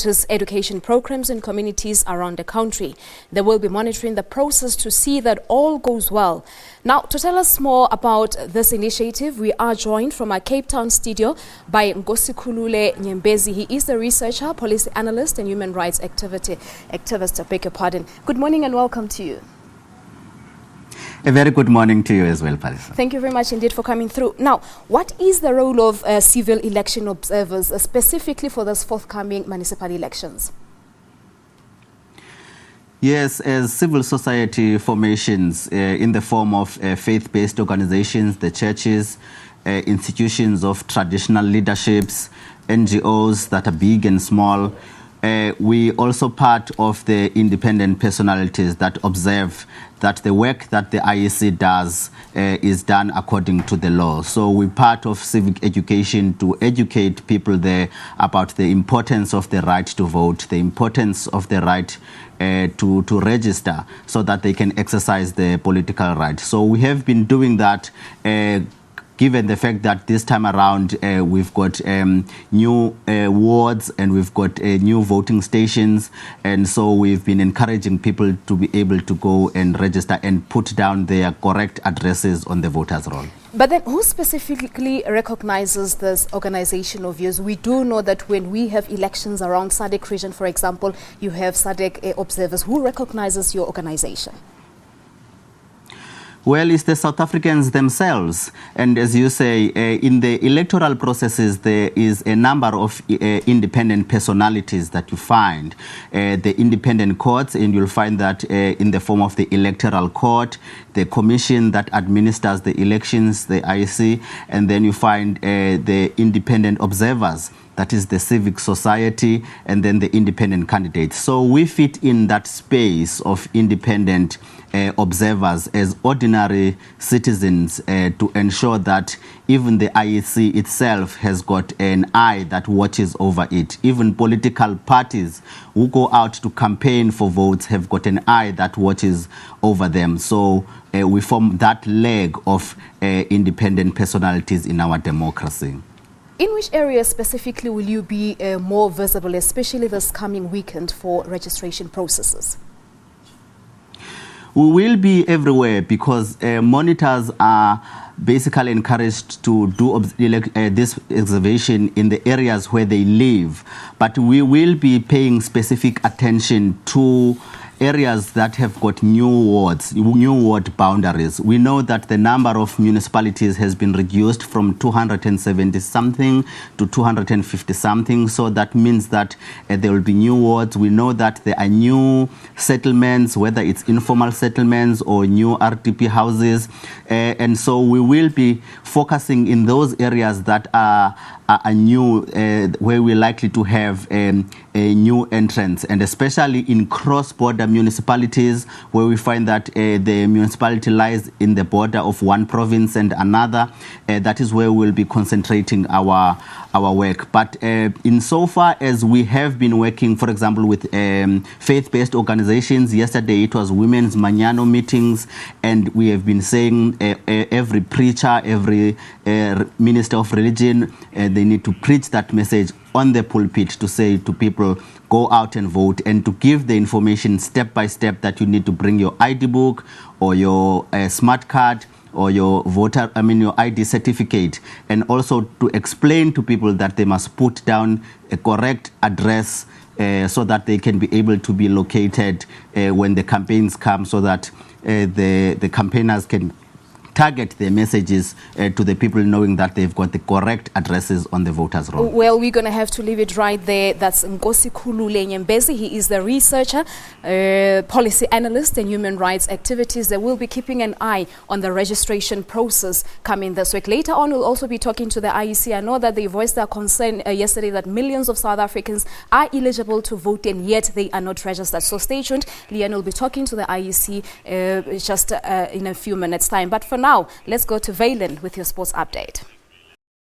voters' education programs in communities around the country. They will be monitoring the process to see that all goes well. Now, to tell us more about this initiative, we are joined from our Cape Town studio by Nkosikhulule Nyembezi. He is the researcher, policy analyst, and human rights activist. I beg your pardon. Good morning and welcome to you. A very good morning to you as well, Palisa. Thank you very much indeed for coming through. Now, what is the role of civil election observers, specifically for this forthcoming municipal elections? Yes, as civil society formations in the form of faith-based organizations, the churches, institutions of traditional leaderships, NGOs that are big and small, we also part of the independent personalities that observe that the work that the IEC does is done according to the law. So we're part of civic education to educate people there about the importance of the right to vote, the importance of the right to register so that they can exercise their political right. So we have been doing that given the fact that this time around we've got new wards and we've got new voting stations, and so we've been encouraging people to be able to go and register and put down their correct addresses on the voters' roll. But then who specifically recognizes this organization of yours? We do know that when we have elections around SADC region, for example, you have SADC observers. Who recognizes your organization? Well, it's the South Africans themselves. And as you say, in the electoral processes, there is a number of independent personalities that you find. The independent courts, and you'll find that in the form of the electoral court, the commission that administers the elections, the IEC, and then you find the independent observers. That is the civic society, and then the independent candidates. So we fit in that space of independent observers as ordinary citizens to ensure that even the IEC itself has got an eye that watches over it. Even political parties who go out to campaign for votes have got an eye that watches over them. So we form that leg of independent personalities in our democracy. In which areas specifically will you be more visible, especially this coming weekend for registration processes? We will be everywhere because monitors are basically encouraged to do this observation in the areas where they live. But we will be paying specific attention to areas that have got new ward boundaries. We know that the number of municipalities has been reduced from 270 something to 250 something. So that means that there will be new wards. We know that there are new settlements, whether it's informal settlements or new RTP houses. And so we will be focusing in those areas that are new, where we're likely to have a new entrance, and especially in cross-border municipalities where we find that the municipality lies in the border of one province and another. That is where we'll be concentrating our work. But insofar as we have been working, for example, with faith-based organizations, yesterday it was Women's Mañana meetings, and we have been saying every preacher, every minister of religion, they need to preach that message on the pulpit to say to people, go out and vote, and to give the information step by step that you need to bring your ID book or your smart card or your your ID certificate, and also to explain to people that they must put down a correct address so that they can be able to be located when the campaigns come, so that the campaigners can target their messages to the people, knowing that they've got the correct addresses on the voters' roll. Well, we're going to have to leave it right there. That's Nkosikhulule Nyembezi. He is the researcher, policy analyst, and human rights activities. They will be keeping an eye on the registration process coming this week. Later on, we'll also be talking to the IEC. I know that they voiced their concern yesterday that millions of South Africans are eligible to vote, and yet they are not registered. So stay tuned. Leanne will be talking to the IEC just in a few minutes' time. But for now, let's go to Valen with your sports update.